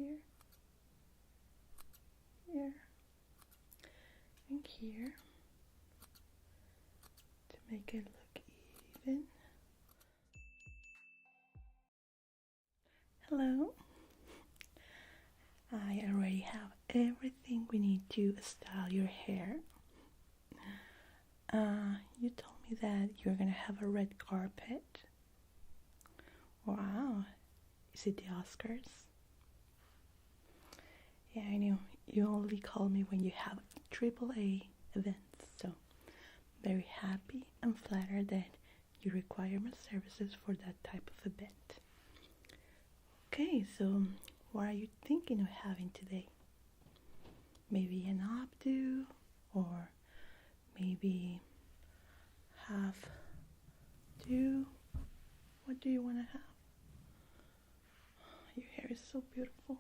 here, here, and here to make it look even. Hello. I already have everything we need to style your hair. You told me that you're gonna have a red carpet. Wow, is it the Oscars? Yeah, I know. You only call me when you have AAA events, so very happy and flattered that you require my services for that type of event. Okay, so what are you thinking of having today? Maybe an updo, or maybe half do. What do you want to have? Your hair is so beautiful.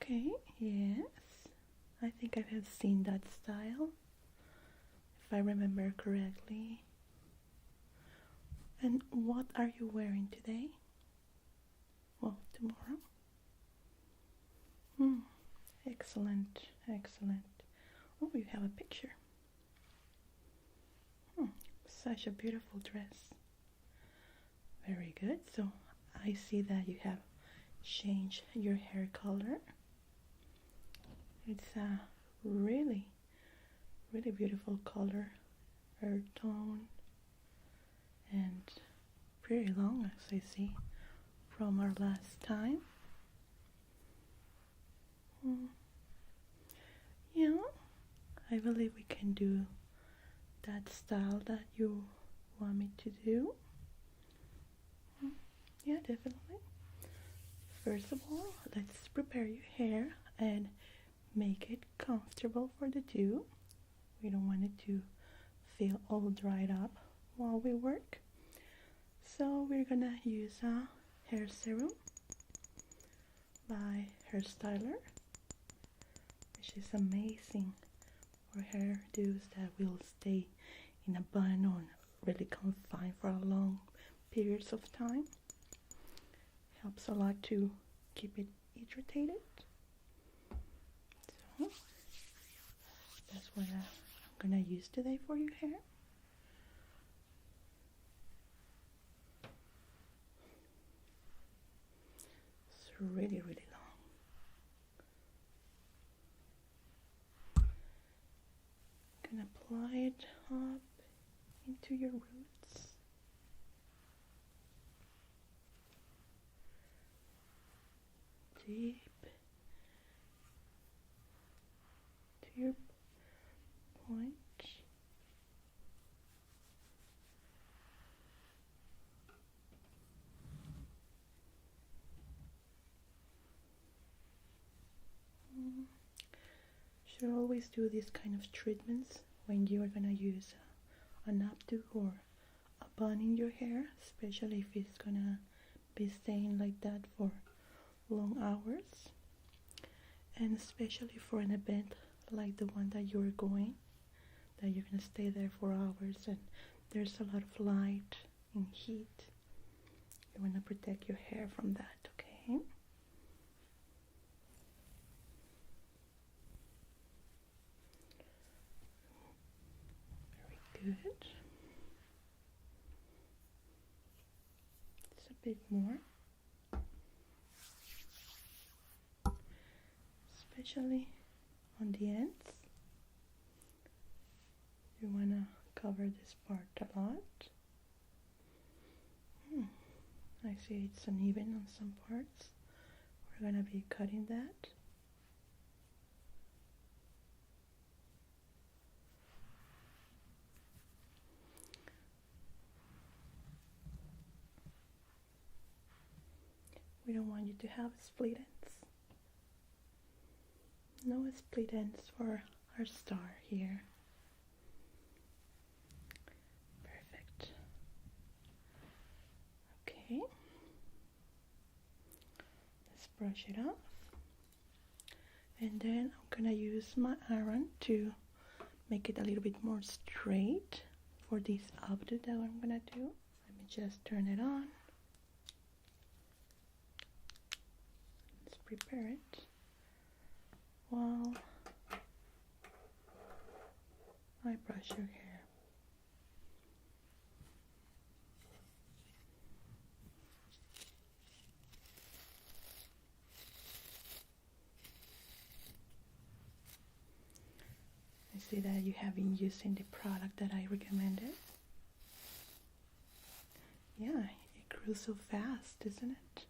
Okay, yes. I think I have seen that style, if I remember correctly. And what are you wearing today? Well, tomorrow? Excellent, excellent. Oh, you have a picture. Such a beautiful dress. Very good. So I see that you have changed your hair color. It's a really, really beautiful color, earth tone, and pretty long, as I see from our last time. Yeah, I believe we can do that style that you want me to do. Yeah, definitely. First of all, let's prepare your hair and make it comfortable for the do. We don't want it to feel all dried up while we work. So we're gonna use a hair serum by Hairstyler, which is amazing for hairdos that will stay in a bun or really confined for a long periods of time. Helps a lot to keep it hydrated. So that's what I'm gonna use today for your hair. It's really, really long. Gonna apply it up into your roots. Deep to your point. Should always do these kind of treatments when you are gonna use an updo or a bun in your hair, especially if it's gonna be staying like that for long hours, and especially for an event like the one that you're going, that you're gonna stay there for hours and there's a lot of light and heat. You want to protect your hair from that, okay? Very good. It's a bit more. Especially on the ends. You want to cover this part a lot. I see it's uneven on some parts. We're going to be cutting that. We don't want you to have split ends. No split ends for our star here. Perfect. Okay. Let's brush it off. And then I'm gonna use my iron to make it a little bit more straight for this updo that I'm gonna do. Let me just turn it on. Let's prepare it while I brush your hair. I see that you have been using the product that I recommended. Yeah, it grew so fast, isn't it?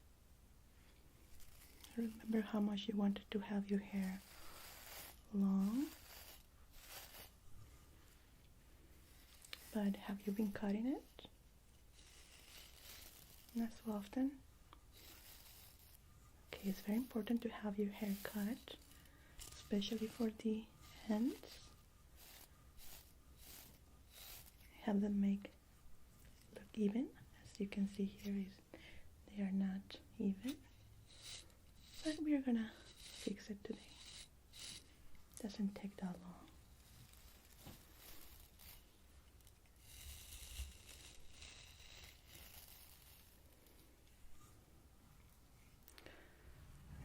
Remember how much you wanted to have your hair long? But have you been cutting it? Not so often? Okay, it's very important to have your hair cut, especially for the ends. Have them look even. As you can see here, they are not even. But we're gonna fix it today. Doesn't take that long.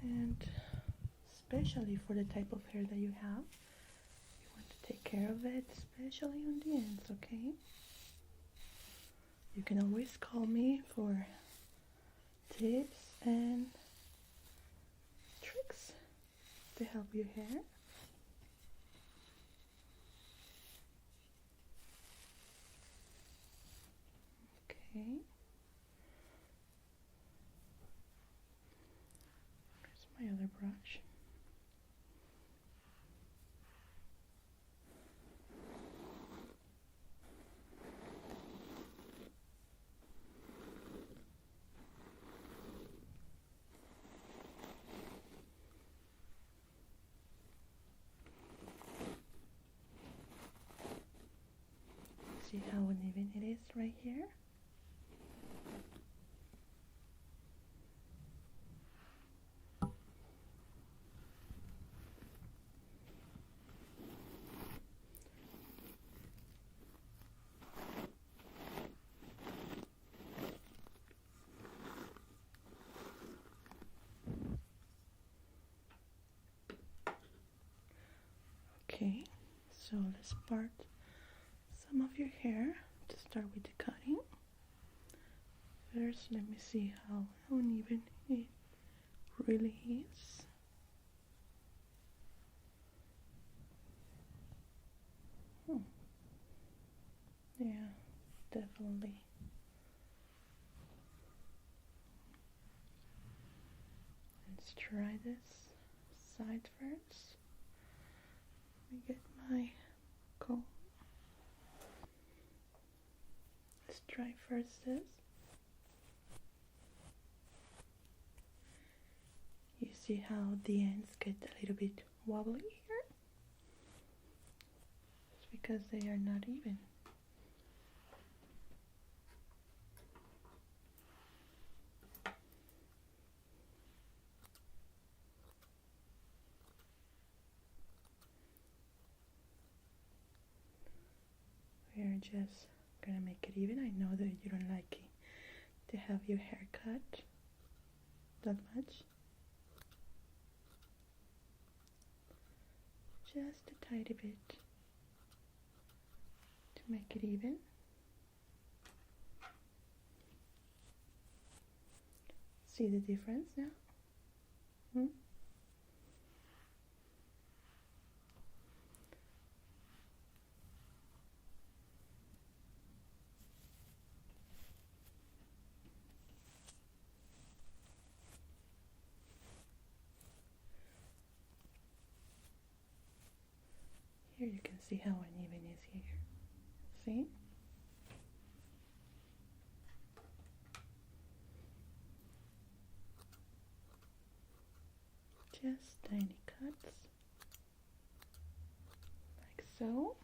And especially for the type of hair that you have, you want to take care of it, especially on the ends, okay? You can always call me for tips and tricks to help your hair. Okay. Where's my other brush? See how uneven it is right here? Okay, so let's part some of your hair to start with the cutting. First, let me see how uneven it really is. Yeah, definitely. Let's try this side first. Let me get my comb. Let's try first this. You see how the ends get a little bit wobbly here? It's because they are not even. We're just gonna make it even. I know that you don't like it to have your hair cut that much. Just a tiny bit to make it even. See the difference now? Here you can see how uneven it is here. See? Just tiny cuts, like so.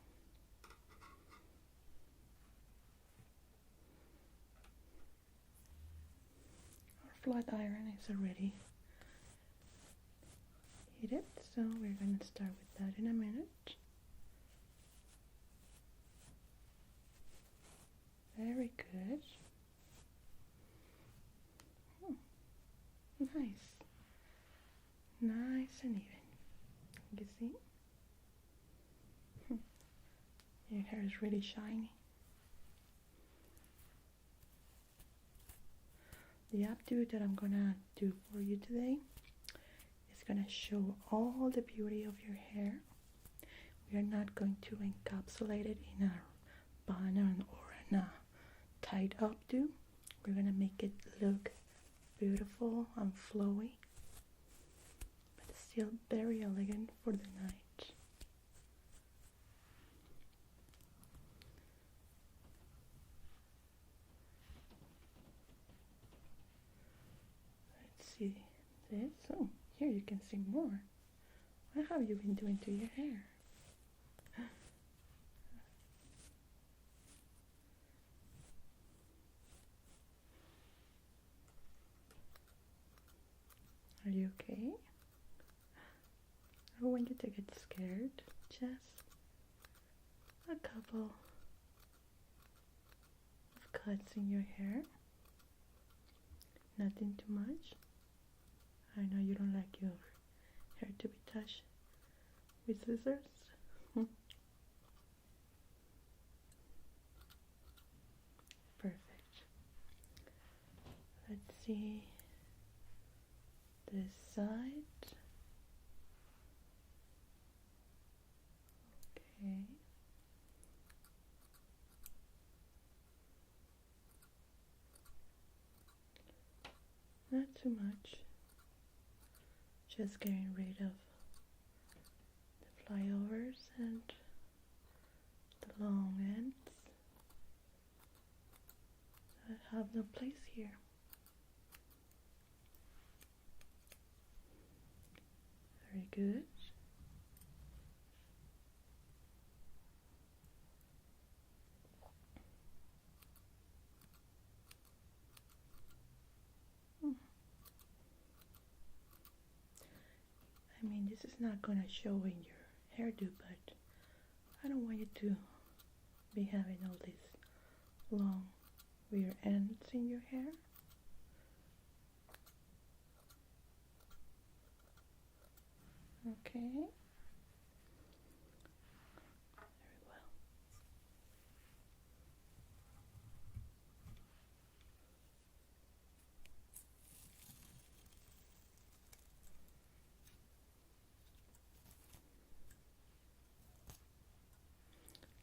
Our flat iron is already heated, so we're going to start with that in a minute. Very good. nice and even. You see? Your hair is really shiny. The updo that I'm gonna do for you today is gonna show all the beauty of your hair. We are not going to encapsulate it in a bun or in a tight updo. We're gonna make it look beautiful and flowy, but still very elegant for the night. Let's see this. Oh, here you can see more. What have you been doing to your hair? Are you okay? I don't want you to get scared. Just a couple of cuts in your hair. Nothing too much. I know you don't like your hair to be touched with scissors. Perfect. Let's see this side. Okay. Not too much. Just getting rid of the flyovers and the long ends that have no place here. Very good. I mean, this is not gonna show in your hairdo, but I don't want you to be having all these long weird ends in your hair. Okay. Very well.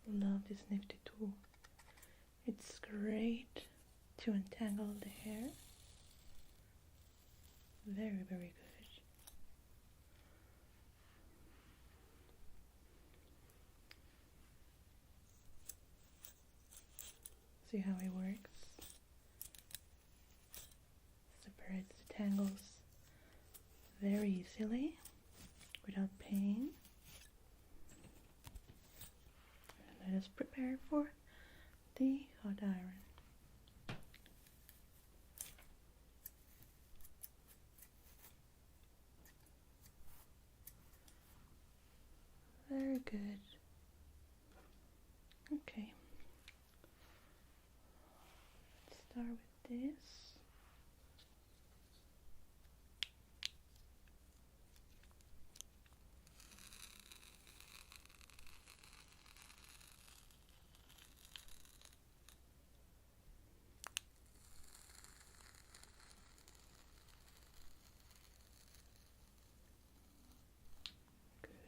Love this nifty tool. It's great to untangle the hair. Very, very good. See how it works? Separates the tangles very easily without pain. And let us prepare for the hot iron. Very good. Okay. Let's start with this.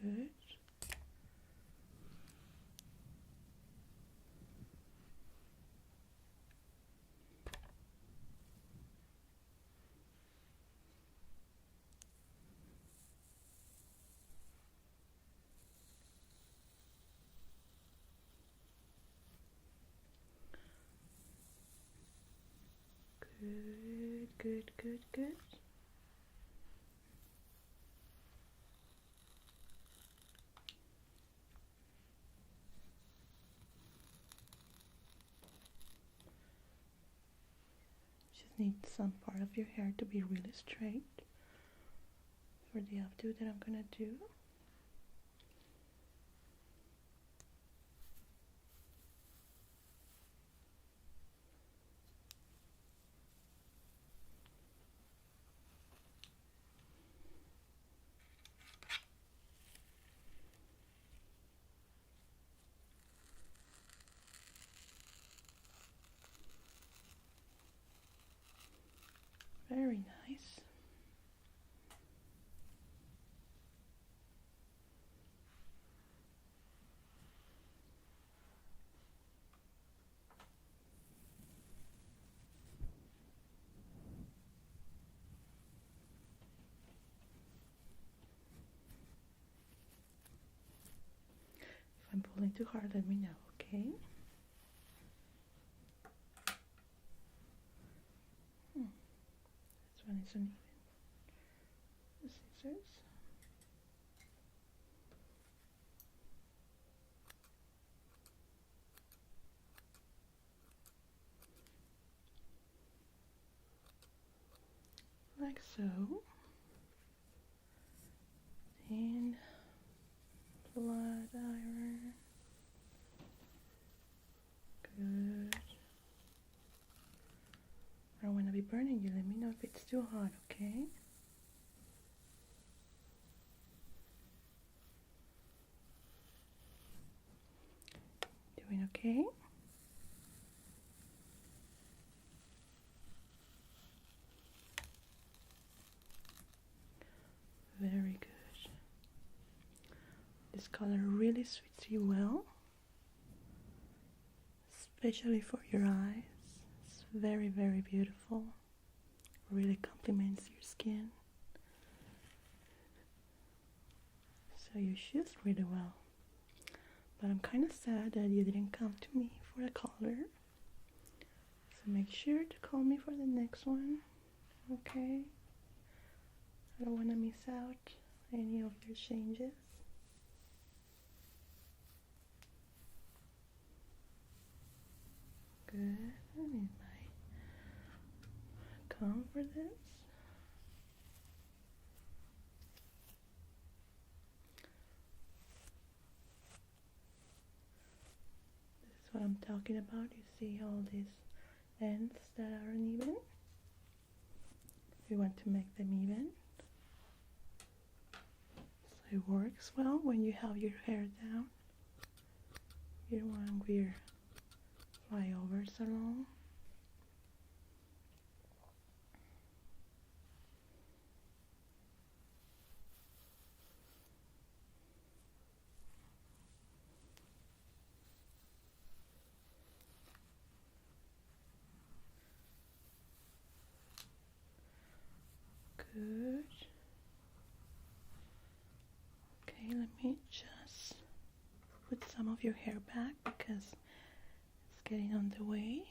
Good. Good, good, good, good. Just need some part of your hair to be really straight for the updo that I'm gonna do. Very nice. If I'm pulling too hard, let me know, okay? This one is uneven. The scissors. Like so. And flat iron. Good. I don't want to be burning you. Let me know if it's too hot, okay? Doing okay? Very good. This color really suits you well, especially for your eyes. It's very, very beautiful. Really complements your skin. So you choose really well. But I'm kind of sad that you didn't come to me for a color. So make sure to call me for the next one, okay? I don't want to miss out any of your changes. Good. I need my comb for this. This is what I'm talking about. You see all these ends that are uneven? We want to make them even. So it works well when you have your hair down. You don't want weird flyovers along. Good. Okay, let me just put some of your hair back because it's getting on the way.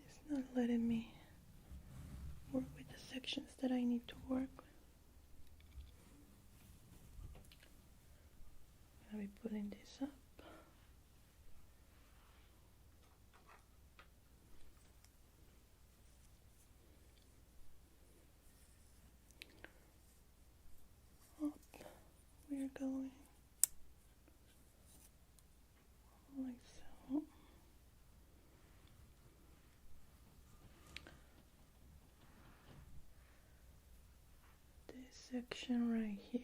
It's not letting me work with the sections that I need to work. I'll be putting this up. Up we're going like so. This section right here.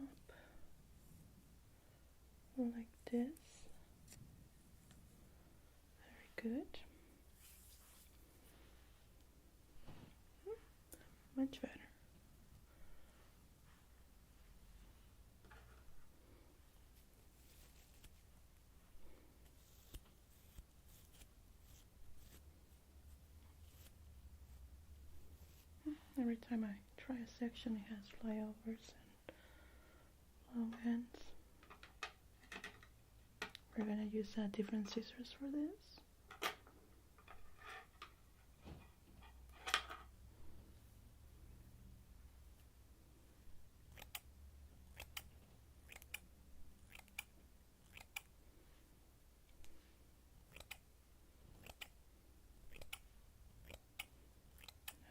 Up like this. Very good. Much better. Every time I try a section, it has flyovers and long ends. We're gonna use different scissors for this.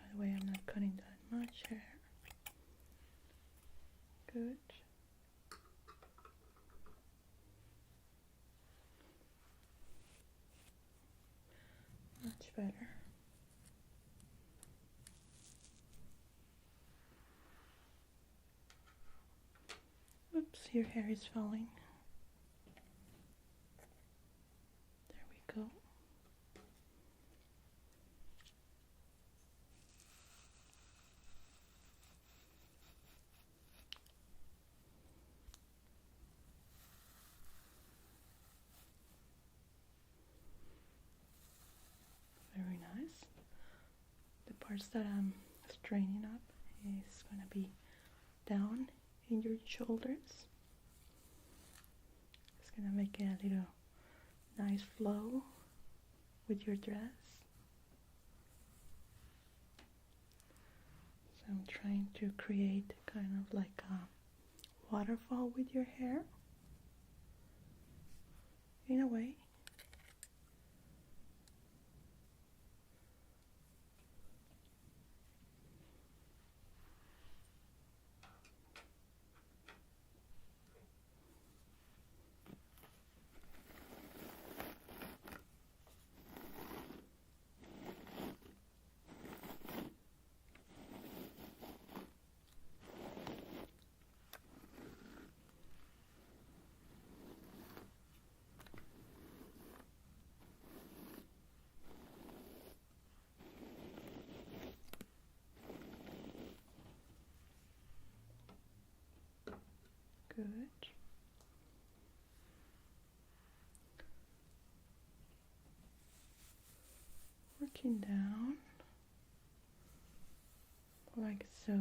That way I'm not cutting that much hair. Good. Much better. Oops, your hair is falling. parts that I'm straightening up is gonna be down in your shoulders. It's gonna make a little nice flow with your dress. So I'm trying to create kind of like a waterfall with your hair in a way. Good. Working down like so.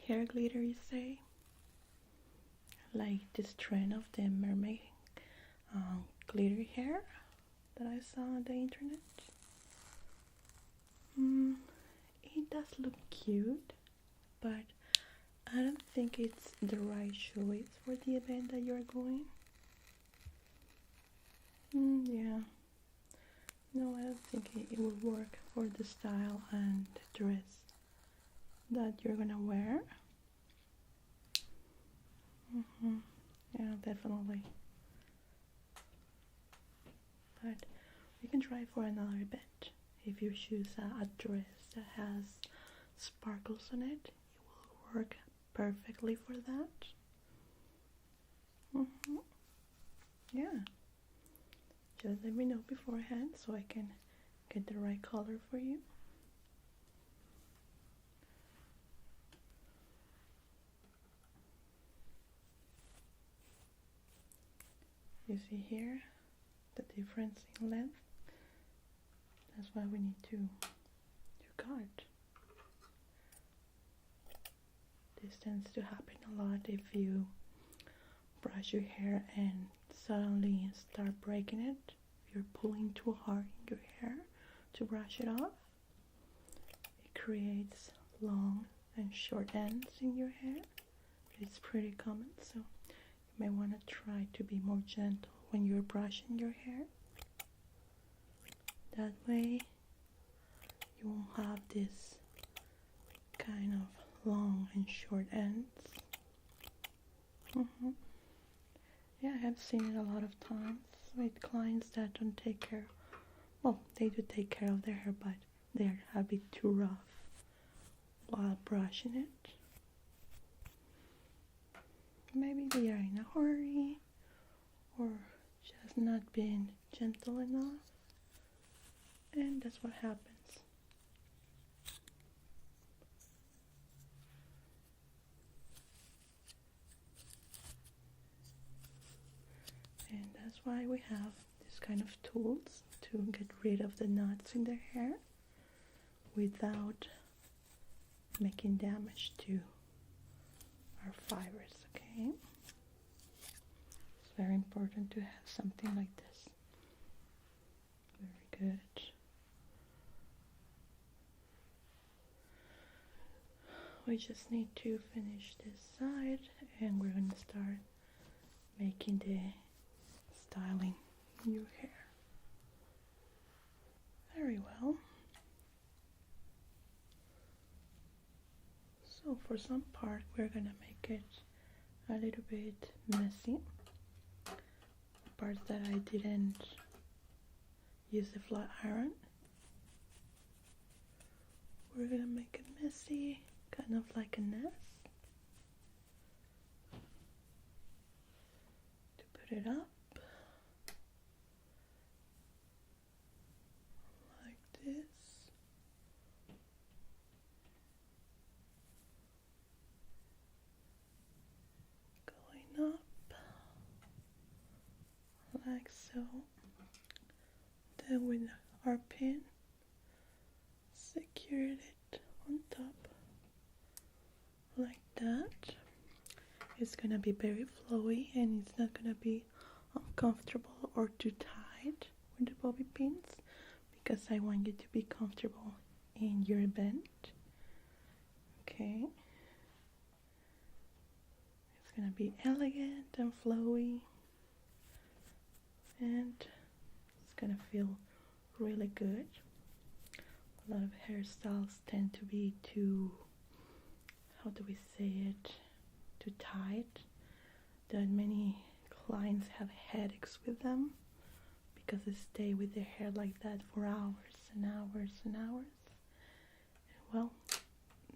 Hair glitter, you say? Like this trend of the mermaid glittery hair that I saw on the internet. It does look cute, but I don't think it's the right choice for the event that you're going. Yeah. No, I don't think it will work for the style and the dress that you're gonna wear. Yeah, definitely. But we can try for another event. If you choose a dress that has sparkles on it, it will work perfectly for that. Yeah. Just let me know beforehand so I can get the right color for you. You see here the difference in length. That's why we need to cut. This tends to happen a lot if you brush your hair and suddenly start breaking it. If you're pulling too hard in your hair to brush it off, it creates long and short ends in your hair. It's pretty common, so you may want to try to be more gentle when you're brushing your hair. That way you won't have this kind of long and short ends. Yeah, I have seen it a lot of times with clients that don't take care. Well, they do take care of their hair, but they're a bit too rough while brushing it. Maybe they are in a hurry or just not being gentle enough, and that's what happens. And that's why we have this kind of tools to get rid of the knots in their hair without making damage to our fibers, okay? It's very important to have something like this. Very good. We just need to finish this side and we're going to start making the styling in your hair. Very well. So for some part we're gonna make it a little bit messy. The parts that I didn't use the flat iron, we're gonna make it messy, kind of like a nest. To put it up, so. Then with our pin, secured it on top like that. It's gonna be very flowy and it's not gonna be uncomfortable or too tight with the bobby pins, because I want you to be comfortable in your event. Okay, it's gonna be elegant and flowy, and it's gonna feel really good. A lot of hairstyles tend to be too, how do we say it, too tight, that many clients have headaches with them because they stay with their hair like that for hours and hours and hours. Well,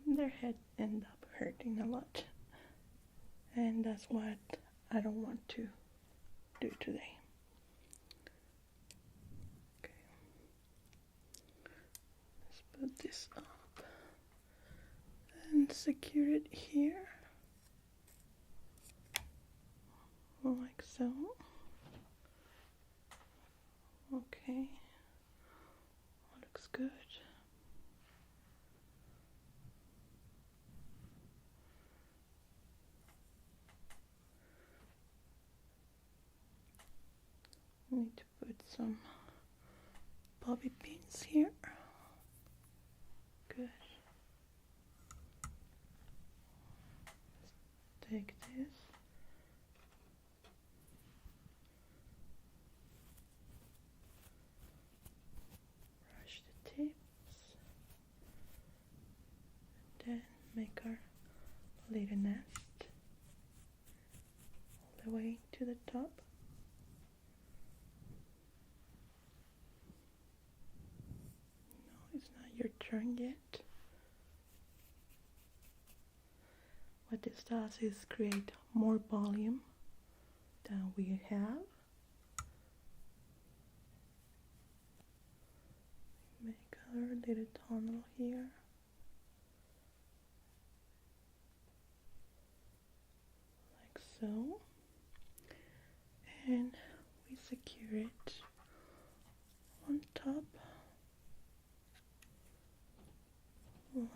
their head end up hurting a lot, and that's what I don't want to do today. Okay, let's put this up and secure it here like so. Okay, looks good. Need to put some bobby pins here. Good. Let's take this. Brush the tips. Then make our little nest all the way to the top. It's not your turn yet. What this does is create more volume than we have. Make our little tunnel here. Like so. And we secure it on top.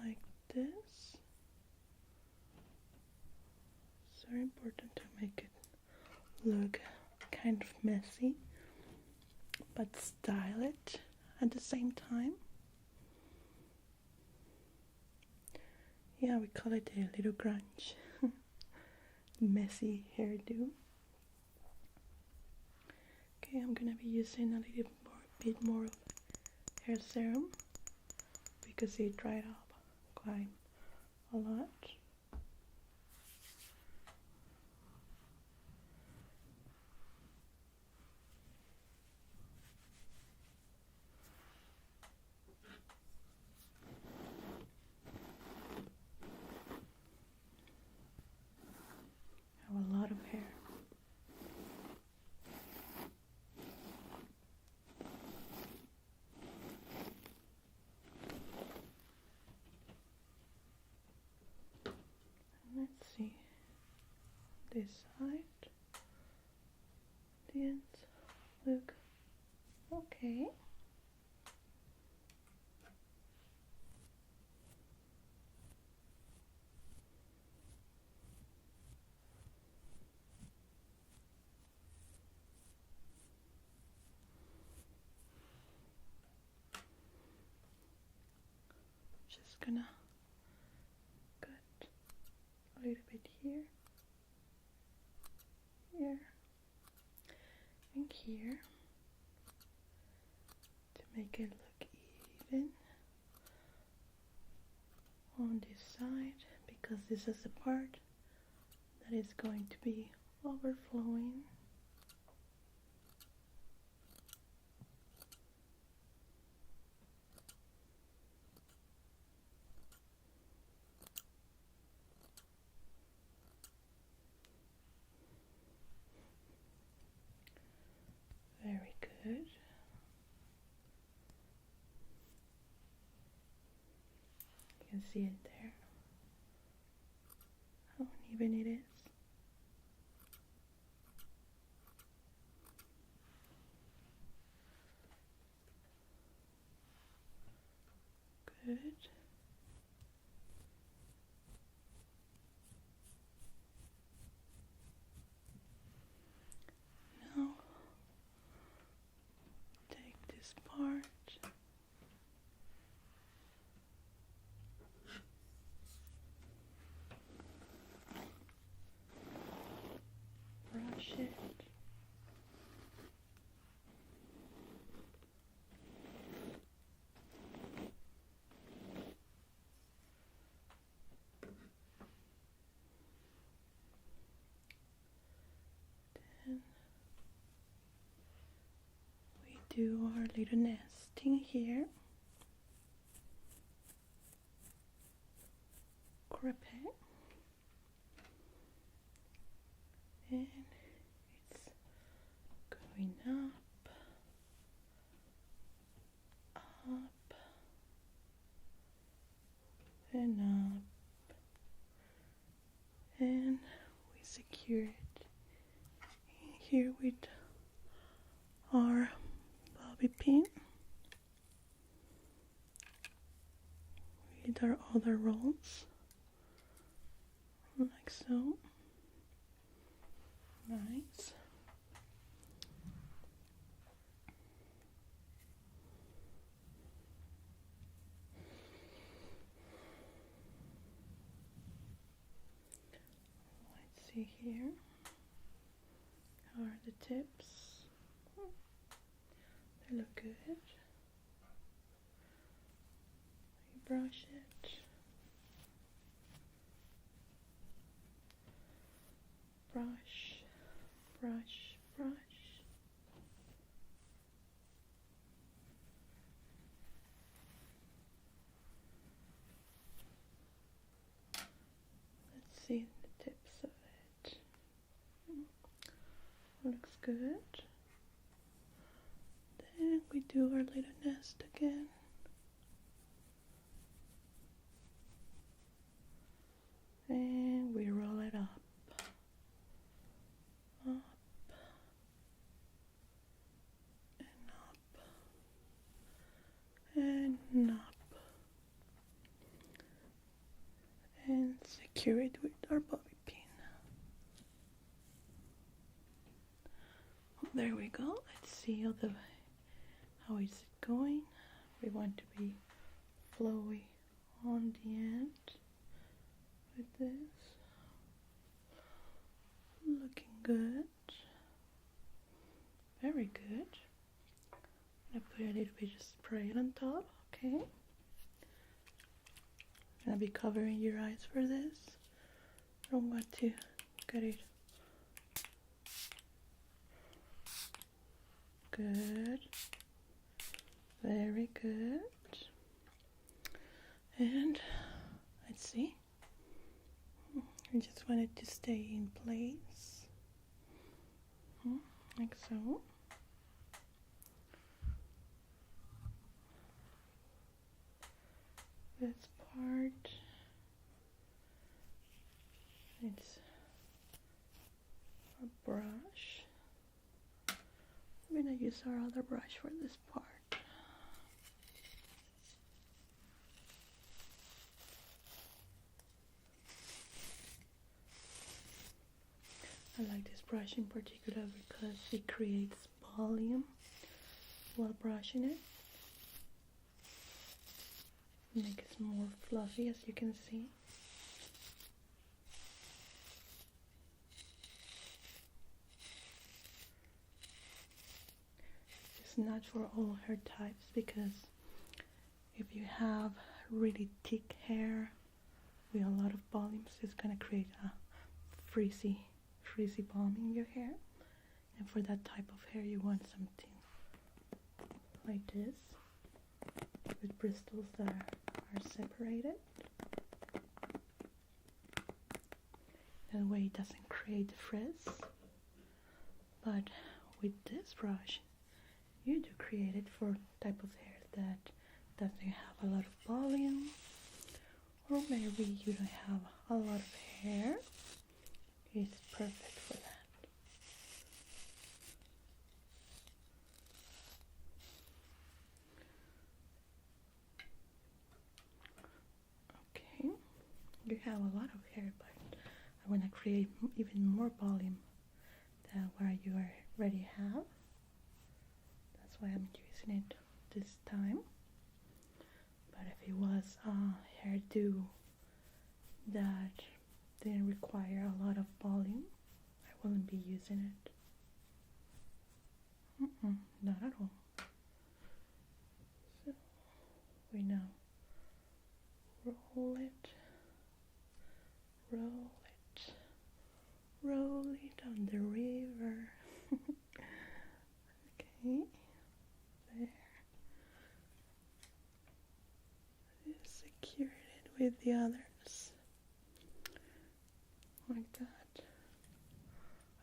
Like this. It's very important to make it look kind of messy, but style it at the same time. Yeah, we call it a little grunge. Messy hairdo. Okay, I'm gonna be using a little bit more of hair serum because it dried up quite a lot. I have a lot of hair. Let's see, this side, the ends look okay. Just gonna cut a little bit here, here, and here to make it look even on this side, because this is the part that is going to be overflowing. Very good. You can see it there, how uneven it is. do our little nesting here. Crepet. And it's going up, up, and up, and we secure it in here with our bobby pin with our other rolls, like so. Nice. Let's see here. How are the tips? They look good. You brush it. Brush, brush, brush. Let's see the tips of it. Looks good. Then we do our little nest again. And we roll it up. Up and up and up, and secure it with our bobby pin. There we go. Let's see how is it going. We want to be flowy on the end with this. Looking good. Very good. I'm gonna put a little bit of spray on top, okay? I'm gonna be covering your eyes for this. I don't want to get it. Good. Very good. And let's see. I just want it to stay in place. Like so. This part, it's a brush. I'm gonna use our other brush for this part. I like this brush in particular because it creates volume while brushing it. Make it more fluffy, as you can see. It's not for all hair types, because if you have really thick hair with a lot of volumes, it's gonna create a frizzy volume in your hair. And for that type of hair, you want something like this, with bristles that are separated. That way it doesn't create frizz. But with this brush, you do create it for type of hair that doesn't have a lot of volume, or maybe you don't have a lot of hair. It's perfect for that. Okay, you have a lot of hair, but I want to create even more volume than what you already have. That's why I'm using it this time. But if it was a hairdo that didn't require a lot of volume, I wouldn't be using it. Not at all. So we now roll it, roll it, roll it on the river. Okay. the others. Like that.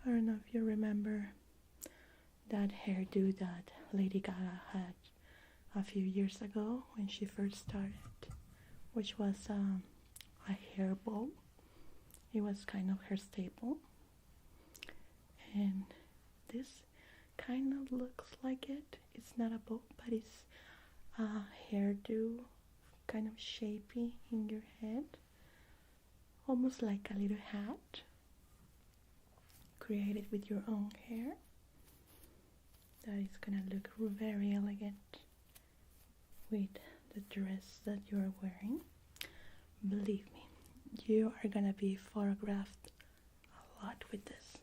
I don't know if you remember that hairdo that Lady Gaga had a few years ago when she first started, which was a hair bow. It was kind of her staple, and this kind of looks like it. It's not a bow, but it's a hairdo, kind of shapy in your head, almost like a little hat created with your own hair. That is gonna look very elegant with the dress that you are wearing. Believe me, you are gonna be photographed a lot with this.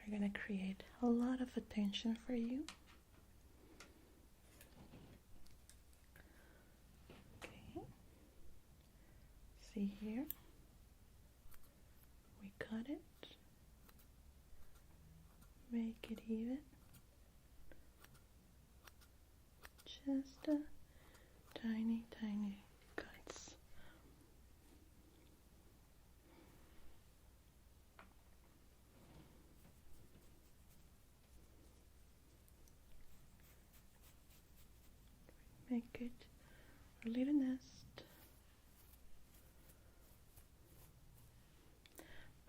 We're gonna create a lot of attention for you. Okay, see here, we cut it, make it even, just a tiny cuts. Make it a little nest.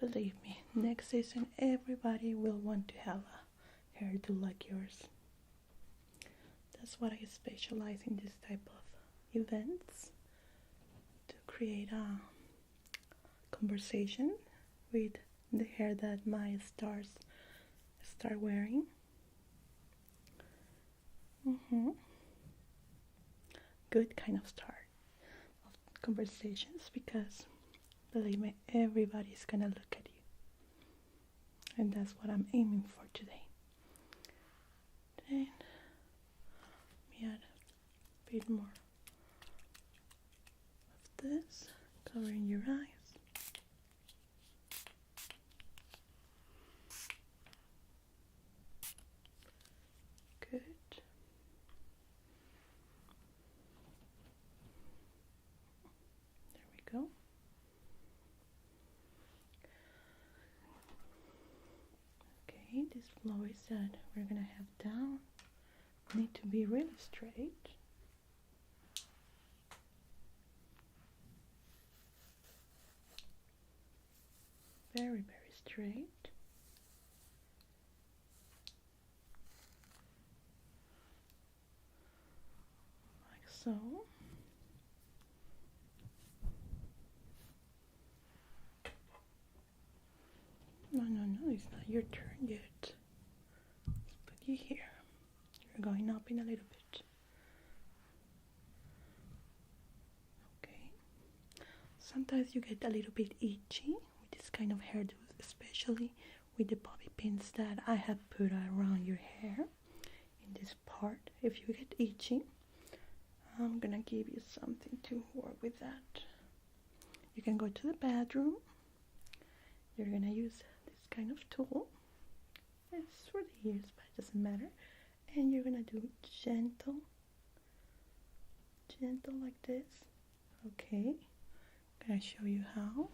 Believe me, next season everybody will want to have a hairdo like yours. That's what I specialize in, this type of events, to create a conversation with the hair that my stars start wearing. Good kind of start of conversations, because believe me, everybody's gonna look at you, and that's what I'm aiming for today. Then let me add a bit more of this, covering your eyes. Good. There we go. Okay, these flowers that we're gonna have down need to be really straight. Very straight. Like so. No, it's not your turn yet. Let's put you here. You're going up in a little bit. Okay. Sometimes you get a little bit itchy with this kind of hairdo, especially with the bobby pins that I have put around your hair in this part. If you get itchy, I'm gonna give you something to work with that. You can go to the bathroom. You're gonna use this kind of tool. It's for the ears, but it doesn't matter. And you're gonna do gentle like this. Okay, I'm gonna show you how.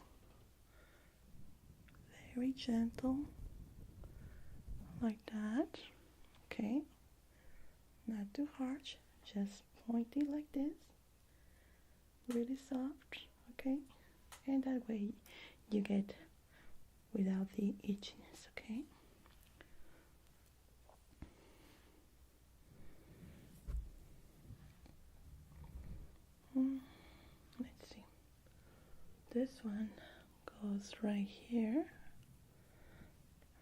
Very gentle, like that. Okay, not too harsh, just pointy like this, really soft. Okay, and that way you get without the itchiness. Okay, let's see, this one goes right here.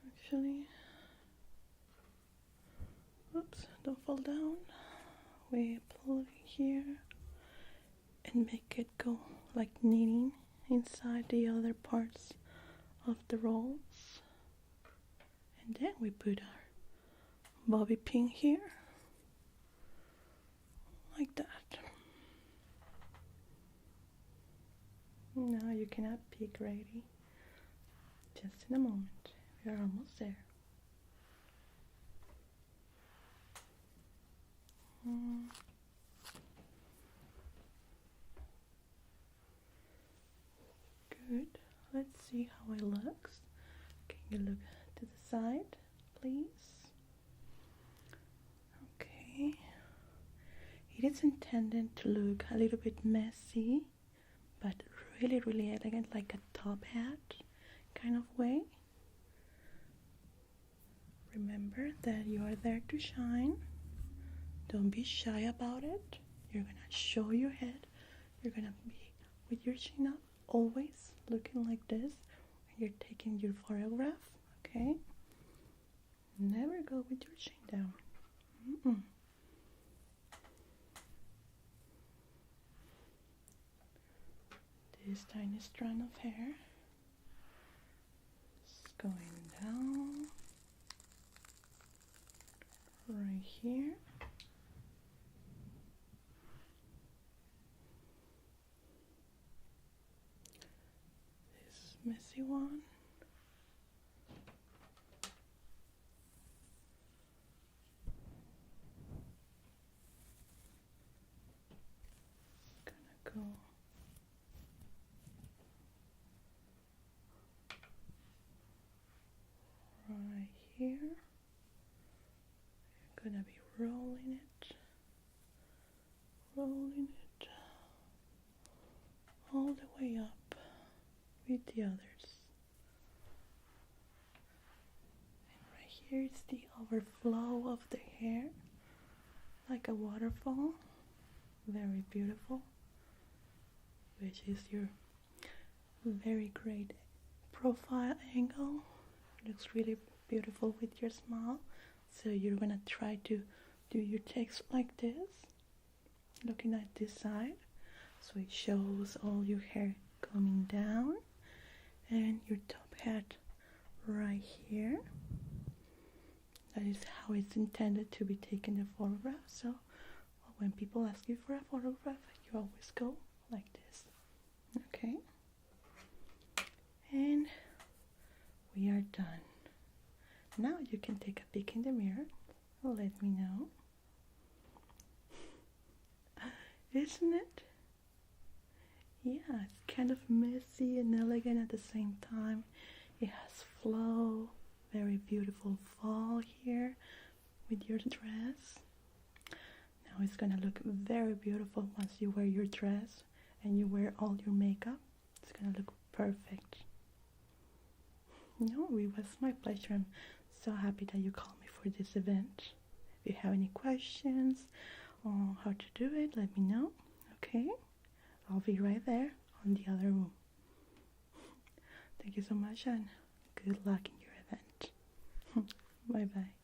Actually, oops, don't fall down. We pull it here and make it go like knitting inside the other parts of the rolls, and then we put our bobby pin here like that. Now you can have peek ready just in a moment. We are almost there. Good. Let's see how it looks. Can you look to the side, please? Okay. It is intended to look a little bit messy, but really, really elegant, like a top hat kind of way. Remember that you are there to shine. Don't be shy about it. You're gonna show your head. You're gonna be with your chin up, always looking like this when you're taking your photograph, okay? Never go with your chin down. This tiny strand of hair is going down right here. This messy one. Gonna go right here. You're gonna be rolling it all the way up with the others. And right here is the overflow of the hair, like a waterfall. Very beautiful, which is your very great profile angle. Looks really beautiful with your smile. So you're gonna try to do your text like this, looking at this side, so it shows all your hair coming down and your top hat right here. That is how it's intended to be taken the photograph. So when people ask you for a photograph, you always go like this. Okay, and we are done. Now you can take a peek in the mirror. Let me know. Isn't it? Yeah, it's kind of messy and elegant at the same time. It has flow, very beautiful fall here with your dress. Now it's gonna look very beautiful once you wear your dress and you wear all your makeup. It's gonna look perfect. No, it was my pleasure. I'm so happy that you called me for this event. If you have any questions on how to do it, let me know. Okay? I'll be right there on the other room. Thank you so much and good luck in your event. Bye bye.